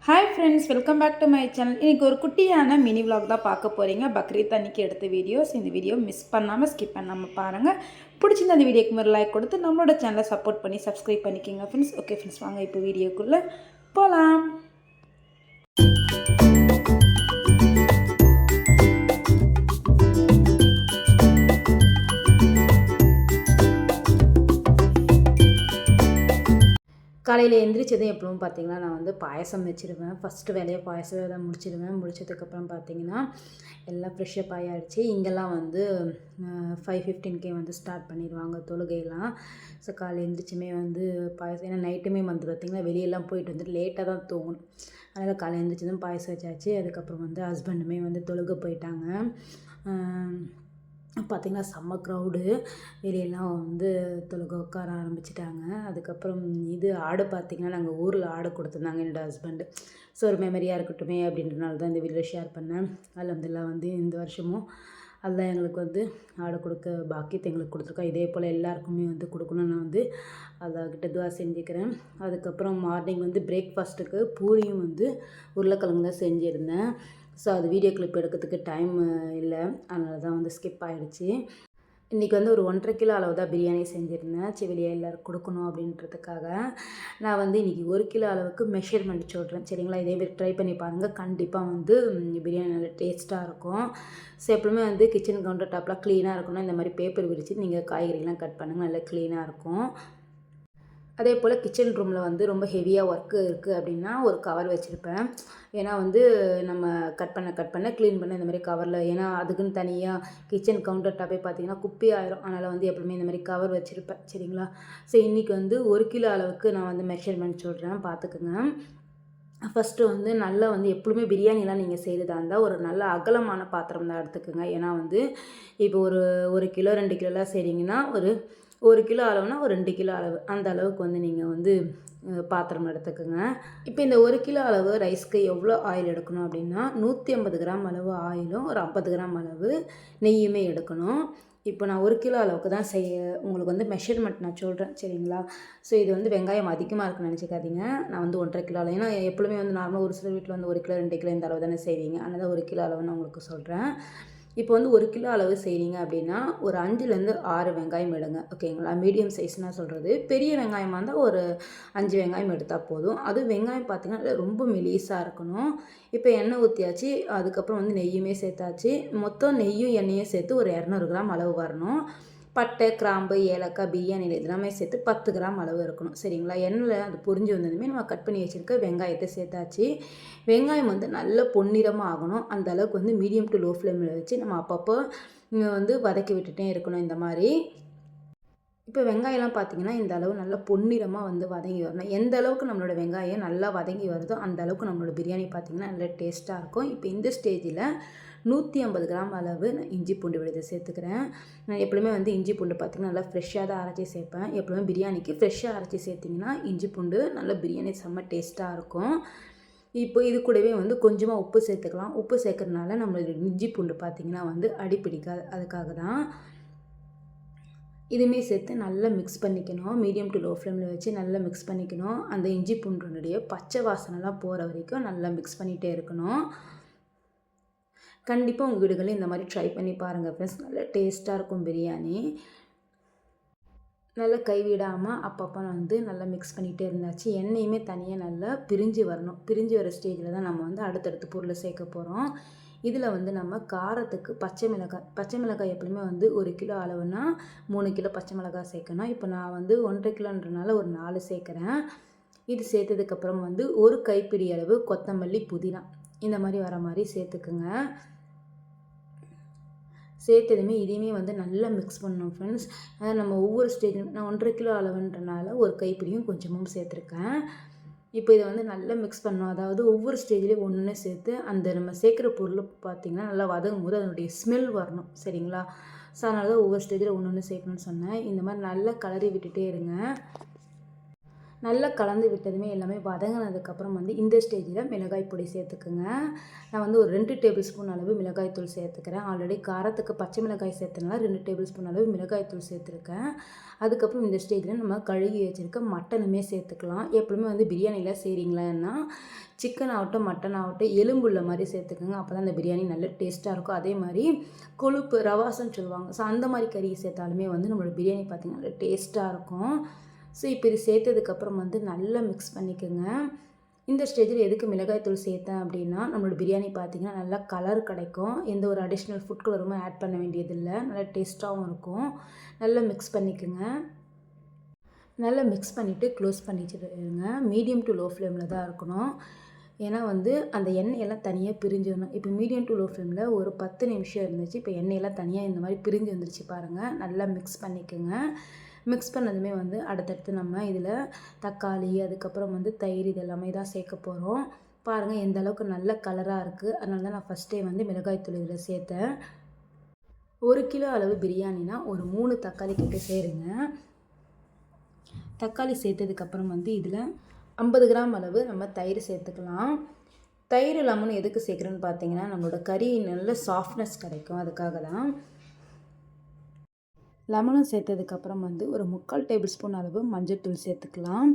Hi friends, welcome back to my channel. இன்றைக்கி ஒரு குட்டியான மினி விலாக் தான் பார்க்க போகிறீங்க. பக்ரீத் அன்றைக்கி எடுத்த வீடியோஸ். இந்த வீடியோ மிஸ் பண்ணாமல் ஸ்கிப் பண்ணாமல் பாருங்கள். பிடிச்சிருந்த அந்த வீடியோக்கு ஒரு லைக் கொடுத்து நம்மளோட சேனலை சப்போர்ட் பண்ணி சப்ஸ்கிரைப் பண்ணிக்கோங்க ஃப்ரெண்ட்ஸ். ஓகே ஃப்ரெண்ட்ஸ், வாங்க இப்போ வீடியோக்குள்ளே போகலாம். காலையில் எந்திரிச்சதும் எப்பவும் பார்த்திங்கன்னா நான் வந்து பாயசம் வச்சுருவேன். ஃபஸ்ட்டு வேலையை பாயச வேலை முடிச்சிடுவேன். முடிச்சதுக்கப்புறம் பார்த்திங்கன்னா எல்லாம் ஃப்ரெஷ்ஷப் ஆகிடுச்சு. இங்கெல்லாம் வந்து 5:15 வந்து ஸ்டார்ட் பண்ணிடுவாங்க தொழுகையெல்லாம். ஸோ காலையில் எழுந்திரிச்சுமே வந்து பாயசம், ஏன்னா நைட்டுமே வந்து பார்த்திங்கன்னா வெளியெல்லாம் போயிட்டு வந்துட்டு லேட்டாக தான் தூங்கணும். அதனால் காலையில் எழுந்திரிச்சதும் பாயசம் வச்சாச்சு. அதுக்கப்புறம் வந்து ஹஸ்பண்டுமே வந்து தொழுகை போயிட்டாங்க. பார்த்திங்கன்னா செம்ம க்ரௌடு. வெளியெல்லாம் வந்து தொழுக உட்கார ஆரம்பிச்சிட்டாங்க. அதுக்கப்புறம் இது ஆடு பார்த்திங்கன்னா நாங்கள் ஊரில் ஆடு கொடுத்துருந்தாங்க என்னோடய ஹஸ்பண்டு. ஸோ ஒரு மெமரியாக இருக்கட்டுமே அப்படின்றனால தான் இந்த வீடியோ ஷேர் பண்ணேன். அல்ஹம்துலில்லாஹ் வந்து இந்த வருஷமும் அதுதான் எங்களுக்கு வந்து ஆடு கொடுக்க பாக்கியத்தை எங்களுக்கு கொடுத்துருக்கோம். இதே போல் எல்லாருக்குமே வந்து கொடுக்கணும்னு நான் வந்து அல்லாஹ்கிட்ட துஆ செஞ்சுக்கிறேன். அதுக்கப்புறம் மார்னிங் வந்து பிரேக்ஃபாஸ்ட்டுக்கு பூரியும் வந்து உருளைக்கிழங்கு தான் செஞ்சுருந்தேன். ஸோ அது வீடியோ கிளிப் எடுக்கிறதுக்கு டைம் இல்லை, அதனால தான் வந்து ஸ்கிப் ஆகிடுச்சு. இன்றைக்கி வந்து ஒரு 1.5 கிலோ அளவு தான் பிரியாணி செஞ்சுருந்தேன். வெளியே எல்லோரும் கொடுக்கணும் அப்படின்றதுக்காக. நான் வந்து இன்றைக்கி 1 கிலோ அளவுக்கு மெஷர்மெண்ட் சொல்கிறேன், சரிங்களா? இதேமாரி ட்ரை பண்ணி பாருங்கள். கண்டிப்பாக வந்து பிரியாணி நல்லா டேஸ்ட்டாக இருக்கும். ஸோ எப்பவுமே வந்து கிச்சன் கவுண்டர் டாப்லாம் க்ளீனாக இருக்கணும். இந்த மாதிரி பேப்பர் விரித்து நீங்கள் காய்கறிலாம் கட் பண்ணுங்கள், நல்லா க்ளீனாக இருக்கும். அதே போல் கிச்சன் ரூமில் வந்து ரொம்ப ஹெவியாக ஒர்க்கு இருக்குது அப்படின்னா ஒரு கவர் வச்சுருப்பேன். ஏன்னா வந்து நம்ம கட் பண்ண க்ளீன் பண்ண இந்த மாதிரி கவரில், ஏன்னா அதுக்குன்னு தனியாக கிச்சன் கவுண்டர் டாப்பே பார்த்திங்கன்னா குப்பி ஆயிரும். அதனால் வந்து எப்பவுமே இந்த மாதிரி கவர் வச்சுருப்பேன், சரிங்களா? ஸோ இன்றைக்கி வந்து 1 கிலோ அளவுக்கு நான் வந்து மெஷர்மெண்ட் சொல்கிறேன், பார்த்துக்குங்க. ஃபஸ்ட்டு வந்து நல்லா வந்து எப்பவுமே பிரியாணிலாம் நீங்கள் செய்கிறதா இருந்தால் ஒரு நல்ல அகலமான பாத்திரம் தான் எடுத்துக்கோங்க. ஏன்னா வந்து இப்போ ஒரு 1 கிலோ 2 கிலோலாம் செய்கிறீங்கன்னா ஒரு 1 கிலோ அளவுனா ஒரு 2 கிலோ அளவு, அந்த அளவுக்கு வந்து நீங்கள் வந்து பாத்திரம் எடுத்துக்கோங்க. இப்போ இந்த 1 கிலோ அளவு ரைஸ்க்கு எவ்வளோ ஆயில் எடுக்கணும் அப்படின்னா 150 கிராம் அளவு ஆயிலும் ஒரு 50 கிராம் அளவு நெய்யுமே எடுக்கணும். இப்போ நான் 1 கிலோ அளவுக்கு தான் உங்களுக்கு வந்து மெஷர்மெண்ட் நான் சொல்கிறேன், சரிங்களா? ஸோ இது வந்து வெங்காயம் அதிகமாக இருக்குன்னு நினச்சிக்காதீங்க. நான் வந்து 1.5 கிலோ அளவு, ஏன்னா எப்பவுமே வந்து நார்மலாக ஒரு சில வீட்டில் வந்து 1 கிலோ 2 கிலோ இந்த அளவு தானே செய்வீங்க. அதனால் 1 கிலோ அளவு நான் உங்களுக்கு சொல்கிறேன். இப்போ வந்து 1 கிலோ அளவு செய்கிறீங்க அப்படின்னா ஒரு 5லேருந்து 6 வெங்காயம் எடுங்க, ஓகேங்களா? மீடியம் சைஸ் நான் சொல்கிறது. பெரிய வெங்காயமாக இருந்தால் ஒரு 5 வெங்காயம் எடுத்தால் போதும். அதுவும் வெங்காயம் பார்த்திங்கன்னா ரொம்ப மெலிசாக இருக்கணும். இப்போ எண்ணெய் ஊற்றியாச்சு, அதுக்கப்புறம் வந்து நெய்யுமே சேர்த்தாச்சு. மொத்தம் நெய்யும் எண்ணெயும் சேர்த்து ஒரு 200 கிராம் அளவு வரணும். பட்டை, கிராம்பு, ஏலக்காய், பிரியாணி இதெல்லாமே சேர்த்து 10 கிராம் அளவு இருக்கணும், சரிங்களா? எண்ணெயில் அது பொரிஞ்சு வந்ததுமே நம்ம கட் பண்ணி வச்சுருக்க வெங்காயத்தை சேர்த்தாச்சு. வெங்காயம் வந்து நல்ல பொன்னிறமாக ஆகணும். அந்த அளவுக்கு வந்து மீடியம் டு லோ ஃப்ளேமில் வச்சு நம்ம அப்பப்போ வந்து வதக்கி விட்டுட்டே இருக்கணும் இந்த மாதிரி. இப்போ வெங்காயம்லாம் பார்த்திங்கன்னா இந்த அளவு நல்லா பொன்னிறமாக வந்து வதங்கி வரணும். எந்த அளவுக்கு நம்மளோட வெங்காயம் நல்லா வதங்கி வருதோ அந்த அளவுக்கு நம்மளோட பிரியாணி பார்த்திங்கன்னா நல்லா டேஸ்ட்டாக இருக்கும். இப்போ இந்த ஸ்டேஜில் 150 கிராம் அளவு நான் இஞ்சி பூண்டு விழுதை சேர்த்துக்கிறேன். நான் எப்பவுமே வந்து இஞ்சி பூண்டு பார்த்திங்கன்னா நல்லா ஃப்ரெஷ்ஷாக தான் அரைச்சி சேர்ப்பேன். எப்பவுமே பிரியாணிக்கு ஃப்ரெஷ்ஷாக அரைச்சி சேர்த்திங்கன்னா இஞ்சி பூண்டு நல்லா பிரியாணி செம்ம டேஸ்ட்டாக இருக்கும். இப்போ இது கூடவே வந்து கொஞ்சமாக உப்பு சேர்த்துக்கலாம். உப்பு சேர்க்கறதுனால நம்மளோட இஞ்சி பூண்டு பார்த்திங்கன்னா வந்து அடிப்பிடிக்காது, அதுக்காக தான். இதுவுமே சேர்த்து நல்லா மிக்ஸ் பண்ணிக்கணும். மீடியம் டு லோ ஃப்ளேமில் வச்சு நல்லா மிக்ஸ் பண்ணிக்கணும். அந்த இஞ்சி பூண்டுடைய பச்சை வாசனைலாம் போகிற வரைக்கும் நல்லா மிக்ஸ் பண்ணிகிட்டே இருக்கணும். கண்டிப்பாக உங்கள் வீடுகளில் இந்த மாதிரி ட்ரை பண்ணி பாருங்கள் ஃப்ரெண்ட்ஸ். நல்லா டேஸ்ட்டாக இருக்கும் பிரியாணி. நல்லா கைவிடாமல் அப்பப்போ வந்து நல்லா மிக்ஸ் பண்ணிகிட்டே இருந்தாச்சு. எண்ணெயுமே தனியாக நல்லா பிரிஞ்சு வரணும். பிரிஞ்சு வர ஸ்டேஜில் தான் நம்ம வந்து அடுத்தடுத்து பொருளை சேர்க்க போகிறோம். இதில் வந்து நம்ம காரத்துக்கு பச்சை மிளகாய் எப்பவுமே வந்து 1 கிலோ அளவுனா 3 கிலோ பச்சை மிளகாய் சேர்க்கணும். இப்போ நான் வந்து 1.5 கிலோன்றனால ஒரு 4 சேர்க்குறேன். இது சேர்த்ததுக்கப்புறம் வந்து ஒரு கைப்பிடி அளவு கொத்தமல்லி, புதினா இந்த மாதிரி வர மாதிரி சேர்த்துக்குங்க. சேர்த்ததுமே இதையுமே வந்து நல்லா மிக்ஸ் பண்ணணும் ஃப்ரெண்ட்ஸ். நம்ம ஒவ்வொரு ஸ்டேஜும் நான் 1.5 கிலோ அளவுன்றனால ஒரு கைப்பிடியும் கொஞ்சமும் சேர்த்துருக்கேன். இப்போ இதை வந்து நல்லா மிக்ஸ் பண்ணணும். அதாவது ஒவ்வொரு ஸ்டேஜ்லேயும் ஒன்று சேர்த்து அந்த நம்ம சேர்க்குற பொருள் பார்த்திங்கன்னா நல்லா வதங்கும் போது அதனுடைய ஸ்மெல் வரணும், சரிங்களா? ஸோ அதனால தான் ஒவ்வொரு ஸ்டேஜில் ஒன்று சேர்க்கணும்னு சொன்னேன். இந்த மாதிரி நல்லா கலரி விட்டுட்டே இருங்க. நல்லா கலந்து விட்டதுமே எல்லாமே வதங்கினதுக்கப்புறம் வந்து இந்த ஸ்டேஜில் மிளகாய் பொடி சேர்த்துக்குங்க. நான் வந்து ஒரு 2 டேபிள் ஸ்பூன் அளவு மிளகாய் தூள் சேர்த்துக்கிறேன். ஆல்ரெடி காரத்துக்கு பச்சை மிளகாய் சேர்த்தனால 2 டேபிள் ஸ்பூன் அளவு மிளகாய் தூள் சேர்த்துருக்கேன். அதுக்கப்புறம் இந்த ஸ்டேஜில் நம்ம கழுவி வச்சுருக்க மட்டனுமே சேர்த்துக்கலாம். எப்பவுமே வந்து பிரியாணியில் செய்கிறீங்களா சிக்கன் ஆகட்டும் மட்டன் ஆகட்டும் எலும்புள்ள மாதிரி சேர்த்துக்கோங்க. அப்போ தான் அந்த பிரியாணி நல்ல டேஸ்ட்டாக இருக்கும். அதே மாதிரி கொழுப்பு ரவாசன்னு சொல்லுவாங்க. ஸோ அந்த மாதிரி கறி சேர்த்தாலுமே வந்து நம்மளோட பிரியாணி பார்த்திங்கன்னா நல்ல டேஸ்ட்டாக இருக்கும். ஸோ இப்போ இது சேர்த்ததுக்கப்புறம் வந்து நல்லா மிக்ஸ் பண்ணிக்கோங்க. இந்த ஸ்டேஜில் எதுக்கு மிளகாய் தூள் சேர்த்தேன் அப்படின்னா நம்மளோட பிரியாணி பார்த்திங்கன்னா நல்லா கலர் கிடைக்கும். எந்த ஒரு அடிஷ்னல் ஃபுட் கலருமே ஆட் பண்ண வேண்டியதில்லை. நல்லா டேஸ்ட்டாகவும் இருக்கும். நல்லா மிக்ஸ் பண்ணிக்கோங்க. நல்லா மிக்ஸ் பண்ணிவிட்டு க்ளோஸ் பண்ணிச்சுருங்க. மீடியம் டு லோ ஃப்ளேமில் தான் இருக்கணும். ஏன்னா வந்து அந்த எண்ணெயெல்லாம் தனியாக பிரிஞ்சிடணும். இப்போ மீடியம் டு லோ ஃப்ளேமில் ஒரு 10 நிமிஷம் இருந்துச்சு. இப்போ எண்ணெயெல்லாம் தனியாக இந்த மாதிரி பிரிஞ்சு வந்துருச்சு பாருங்கள். நல்லா மிக்ஸ் பண்ணிக்கோங்க. மிக்ஸ் பண்ணதுமே வந்து அடுத்தடுத்து நம்ம இதில் தக்காளி அதுக்கப்புறம் வந்து தயிர் இது எல்லாமே தான் சேர்க்க போகிறோம். பாருங்கள் எந்த அளவுக்கு நல்ல கலராக இருக்குது. அதனால தான் நான் ஃபஸ்ட்டே வந்து மிளகாய்த்தூள் இதில் சேர்த்தேன். 1 கிலோ அளவு பிரியாணினா ஒரு 3 தக்காளி கிட்ட சேருங்க. தக்காளி சேர்த்ததுக்கப்புறம் வந்து இதில் 50 கிராம் அளவு நம்ம தயிர் சேர்த்துக்கலாம். தயிர் லெமன் எதுக்கு சேர்க்குறோன்னு பார்த்தீங்கன்னா நம்மளோட கறி நல்ல சாஃப்ட்னஸ் கிடைக்கும். அதுக்காக தான். லெமனும் சேர்த்ததுக்கப்புறம் வந்து ஒரு 3/4 டேபிள் ஸ்பூன் அளவு மஞ்சள்தூள் சேர்த்துக்கலாம்.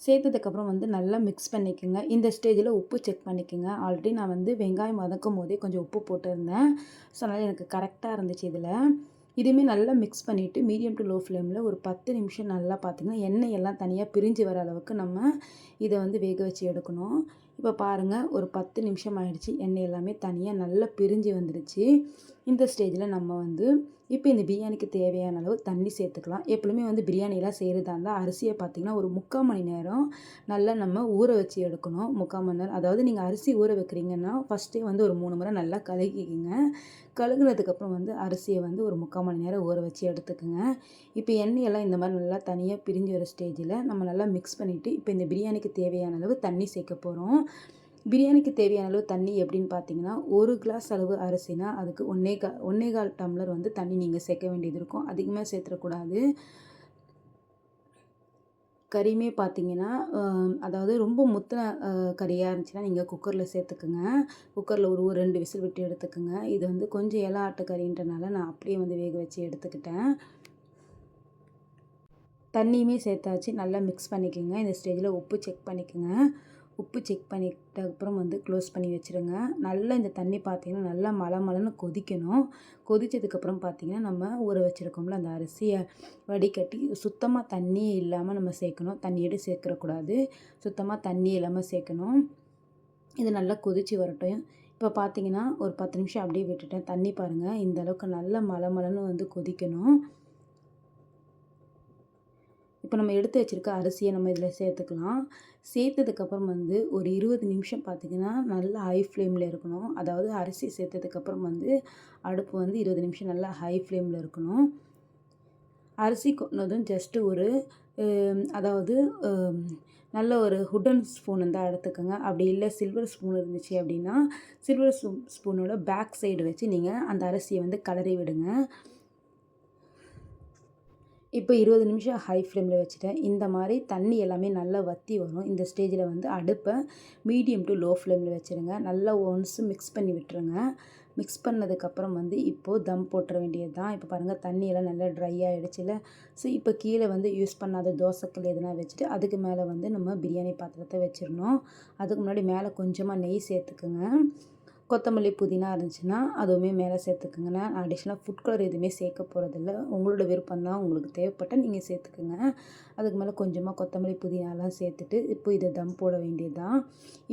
சேர்த்ததுக்கப்புறம் வந்து நல்லா மிக்ஸ் பண்ணிக்கோங்க. இந்த ஸ்டேஜில் உப்பு செக் பண்ணிக்கோங்க. ஆல்ரெடி நான் வந்து வெங்காயம் வதக்கும் போதே கொஞ்சம் உப்பு போட்டிருந்தேன். ஸோ அதனால் எனக்கு கரெக்டாக இருந்துச்சு இதில். இதுவுமே நல்லா மிக்ஸ் பண்ணிவிட்டு மீடியம் டு லோ ஃப்ளேமில் ஒரு 10 நிமிஷம் நல்லா பார்த்திங்கன்னா எண்ணெய் எல்லாம் தனியாக பிரிஞ்சு வர அளவுக்கு நம்ம இதை வந்து வேக வச்சு எடுக்கணும். இப்போ பாருங்கள் ஒரு 10 நிமிஷம் ஆயிடுச்சு. எண்ணெய் எல்லாமே தனியாக நல்லா பிரிஞ்சு வந்துடுச்சு. இந்த ஸ்டேஜில் நம்ம வந்து இப்போ இந்த பிரியாணிக்கு தேவையான அளவு தண்ணி சேர்த்துக்கலாம். எப்பவுமே வந்து பிரியாணிலாம் செய்கிறதா இருந்தால் அரிசியை பார்த்திங்கன்னா ஒரு 3/4 மணி நேரம் நல்லா நம்ம ஊற வச்சு எடுக்கணும். 3/4 மணி நேரம் அதாவது நீங்கள் அரிசி ஊற வைக்கிறீங்கன்னா ஃபஸ்ட்டே வந்து ஒரு 3 முறை நல்லா கழுகிக்கிங்க. கழுகுனதுக்கப்புறம் வந்து அரிசியை வந்து ஒரு 3/4 மணி நேரம் ஊற வச்சு எடுத்துக்கோங்க. இப்போ எண்ணெயெல்லாம் இந்த மாதிரி நல்லா தனியாக பிரிஞ்சு வர ஸ்டேஜில் நம்ம நல்லா மிக்ஸ் பண்ணிவிட்டு இப்போ இந்த பிரியாணிக்கு தேவையான அளவு தண்ணி சேர்க்க போகிறோம். பிரியாணிக்கு தேவையான அளவு தண்ணி எப்படின்னு பார்த்தீங்கன்னா 1 கிளாஸ் அளவு அரிசினா அதுக்கு 1.25 டம்ளர் வந்து தண்ணி நீங்கள் சேர்க்க வேண்டியது இருக்கும். அதிகமாக சேர்த்துடக்கூடாது. கறியுமே பார்த்தீங்கன்னா அதாவது ரொம்ப முத்தின கறியாக இருந்துச்சுன்னா நீங்கள் குக்கரில் சேர்த்துக்குங்க. குக்கரில் ஒரு 2 விசில் விட்டு எடுத்துக்கோங்க. இது வந்து கொஞ்சம் இலை ஆட்டு கறின்றனால நான் அப்படியே வந்து வேக வச்சு எடுத்துக்கிட்டேன். தண்ணியுமே சேர்த்தாச்சு. நல்லா மிக்ஸ் பண்ணிக்கோங்க. இந்த ஸ்டேஜில் உப்பு செக் பண்ணிக்கோங்க. உப்பு செக் பண்ணிட்ட அப்புறம் வந்து க்ளோஸ் பண்ணி வச்சுருங்க. நல்லா இந்த தண்ணி பார்த்திங்கன்னா நல்லா மலன்னு கொதிக்கணும். கொதித்ததுக்கப்புறம் பார்த்திங்கன்னா நம்ம ஊற வச்சுருக்கோம்ல அந்த அரிசியை வடிகட்டி சுத்தமாக தண்ணியே இல்லாமல் நம்ம சேர்க்கணும். தண்ணியோடு சேர்க்கக்கூடாது. சுத்தமாக தண்ணி இல்லாமல் சேர்க்கணும். இது நல்லா கொதித்து வரட்டும். இப்போ பார்த்திங்கன்னா ஒரு 10 நிமிஷம் அப்படியே விட்டுட்டேன். தண்ணி பாருங்கள் இந்த அளவுக்கு நல்லா மலன்னு வந்து கொதிக்கணும். இப்போ நம்ம எடுத்து வச்சுருக்க அரிசியை நம்ம இதில் சேர்த்துக்கலாம். சேர்த்ததுக்கப்புறம் வந்து ஒரு 20 நிமிஷம் பார்த்திங்கன்னா நல்லா ஹை ஃப்ளேமில் இருக்கணும். அதாவது அரிசி சேர்த்ததுக்கப்புறம் வந்து அடுப்பு வந்து 20 நிமிஷம் நல்லா ஹை ஃப்ளேமில் இருக்கணும். அரிசி கொட்டினதும் ஜஸ்ட்டு ஒரு அதாவது நல்ல ஒரு வுடன் ஸ்பூன் இருந்தால் எடுத்துக்கோங்க. அப்படி இல்லை சில்வர் ஸ்பூன் இருந்துச்சு அப்படின்னா சில்வர் ஸ்பூனோட பேக் சைடு வச்சு நீங்கள் அந்த அரிசியை வந்து கிளறி விடுங்க. இப்போ 20 நிமிஷம் ஹை ஃப்ளேமில் வச்சுட்டேன். இந்த மாதிரி தண்ணி எல்லாமே நல்லா வற்றி வரும். இந்த ஸ்டேஜில் வந்து அடுப்பை மீடியம் டு லோ ஃப்ளேமில் வச்சுருங்க. நல்லா ஒன்ஸ் மிக்ஸ் பண்ணி விட்டுருங்க. மிக்ஸ் பண்ணதுக்கப்புறம் வந்து இப்போது தம் போட்டுற வேண்டியது தான். இப்போ பாருங்கள் தண்ணியெல்லாம் நல்லா ட்ரை ஆகிடுச்சுல. ஸோ இப்போ கீழே வந்து யூஸ் பண்ணாத தோசைக்கல் எதுனா வச்சுட்டு அதுக்கு மேலே வந்து நம்ம பிரியாணி பாத்திரத்தை வச்சிடணும். அதுக்கு முன்னாடி மேலே கொஞ்சமாக நெய் சேர்த்துக்குங்க. கொத்தமல்லி புதினா இருந்துச்சுன்னா அதுவுமே மேலே சேர்த்துக்குங்க. நான் அடிஷ்னலாக ஃபுட் கலர் எதுவுமே சேர்க்க போகிறதில்ல. உங்களோட விருப்பம் தான். உங்களுக்கு தேவைப்பட்டால் நீங்கள் சேர்த்துக்குங்க. அதுக்கு மேலே கொஞ்சமாக கொத்தமல்லி புதினாலாம் சேர்த்துட்டு இப்போ இதை தம் போட வேண்டியது தான்.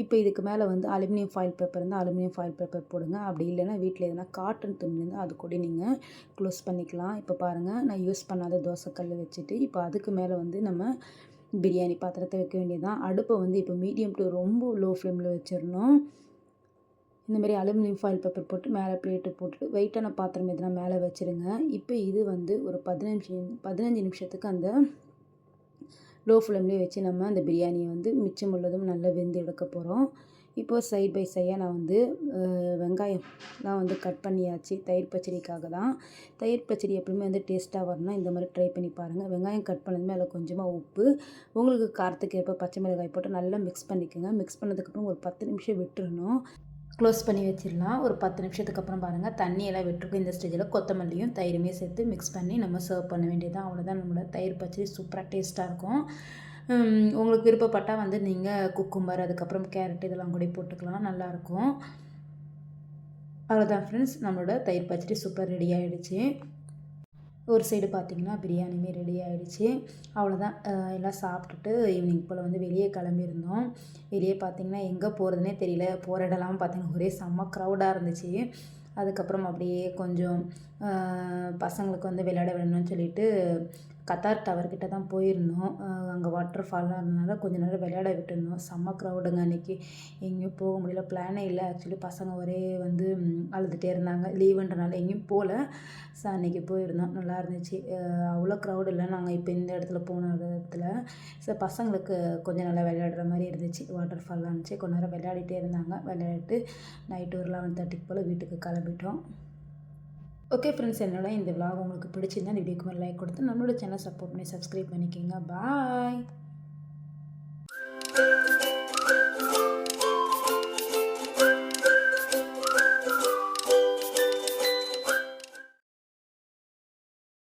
இப்போ இதுக்கு மேலே வந்து அலுமினியம் ஃபாயில் பேப்பர் இருந்தால் அலுமினியம் ஃபாயில் பேப்பர் போடுங்க. அப்படி இல்லைன்னா வீட்டில் எதுனா காட்டன் துணி இருந்தால் அது கூட நீங்கள் க்ளோஸ் பண்ணிக்கலாம். இப்போ பாருங்கள் நான் யூஸ் பண்ணாத தோசைக்கல் வச்சுட்டு இப்போ அதுக்கு மேலே வந்து நம்ம பிரியாணி பாத்திரத்தை வைக்க வேண்டியது தான். அடுப்பை வந்து இப்போ மீடியம் டு ரொம்ப லோ ஃப்ளேமில் வச்சிடணும். இந்தமாரி அலுமினியம் ஃபாயில் பேப்பர் போட்டு மேலே பிளேட்டு போட்டுட்டு வெயிட்டான பாத்திரம் எதுனா மேலே வச்சுருங்க. இப்போ இது வந்து ஒரு 15 நிமிஷத்துக்கு அந்த லோ ஃப்ளேம்லேயே வச்சு நம்ம அந்த பிரியாணியை வந்து மிச்சம் உள்ளதும் நல்லா வெந்து எடுக்க போகிறோம். இப்போது சைட் பை சைடாக நான் வந்து வெங்காயம்லாம் வந்து கட் பண்ணியாச்சு. தயிர் பச்சடிக்காக தான். தயிர் பச்சடி எப்பவுமே வந்து டேஸ்ட்டாக வரணும்னா இந்த மாதிரி ட்ரை பண்ணி பாருங்கள். வெங்காயம் கட் பண்ணதுமே அதில் கொஞ்சமாக உப்பு, உங்களுக்கு காரத்துக்கு ஏற்ப பச்சை மிளகாய் போட்டு நல்லா மிக்ஸ் பண்ணிக்கோங்க. மிக்ஸ் பண்ணதுக்கப்புறம் ஒரு 10 நிமிஷம் விட்டுறணும். க்ளோஸ் பண்ணி வச்சிடலாம். ஒரு 10 நிமிஷத்துக்கு அப்புறம் பாருங்கள் தண்ணியெல்லாம் விட்டுருக்கும். இந்த ஸ்டேஜில் கொத்தமல்லியும் தயிருமே சேர்த்து மிக்ஸ் பண்ணி நம்ம சர்வ் பண்ண வேண்டியதுதான். அவ்வளோதான், நம்மளோட தயிர் பச்சடி சூப்பராக டேஸ்ட்டாக இருக்கும். உங்களுக்கு விருப்பப்பட்டால் வந்து நீங்கள் குக்கும்பர், அதுக்கப்புறம் கேரட் இதெல்லாம் கூட போட்டுக்கலாம், நல்லாயிருக்கும். அவ்வளோதான் ஃப்ரெண்ட்ஸ், நம்மளோட தயிர் பச்சடி சூப்பர் ரெடி ஆகிடுச்சு. ஒரு சைடு பார்த்திங்கன்னா பிரியாணியுமே ரெடி ஆகிடுச்சு. அவ்வளோதான், எல்லாம் சாப்பிட்டுட்டு ஈவினிங் போல் வந்து வெளியே கிளம்பியிருந்தோம். வெளியே பார்த்திங்கன்னா எங்கே போகிறதுனே தெரியல. போகிற இடம்லாம் பார்த்திங்கன்னா ஒரே செம்ம க்ரௌடாக இருந்துச்சு. அதுக்கப்புறம் அப்படியே கொஞ்சம் பசங்களுக்கு வந்து விளையாட வேணும்னு சொல்லிட்டு கத்தார் டவர்கிட்ட தான் போயிருந்தோம். அங்கே வாட்டர் ஃபால்லாம் இருந்தனால கொஞ்சம் நேரம் விளையாட விட்டுருந்தோம். செம்ம க்ரௌடுங்க அன்றைக்கி, எங்கேயும் போக முடியல. பிளானே இல்லை ஆக்சுவலி. பசங்க ஒரே வந்து அழுதுகிட்டே இருந்தாங்க. லீவுன்றனால எங்கேயும் போகல. ஸோ அன்றைக்கி போயிருந்தோம், நல்லா இருந்துச்சு. அவ்வளோ க்ரௌட் இல்லை நாங்கள் இப்போ இந்த இடத்துல போன இடத்துல. ஸோ பசங்களுக்கு கொஞ்சம் நல்லா விளையாடுற மாதிரி இருந்துச்சு. வாட்டர் ஃபால்லாம் இருந்துச்சு. கொஞ்ச நேரம் விளையாடிட்டே இருந்தாங்க. விளையாடிட்டு நைட்டு ஒரு 11:30 போல் வீட்டுக்கு கிளம்பிட்டோம். ஓகே ஃப்ரெண்ட்ஸ், என்னோட இந்த விலாக் உங்களுக்கு பிடிச்சிருந்தா இந்த வீடியோக்கு மேலே லைக் கொடுத்து நம்மளோட சேனல் சப்போர்ட் பண்ணி சப்ஸ்கிரைப் பண்ணிக்கோங்க. பாய்.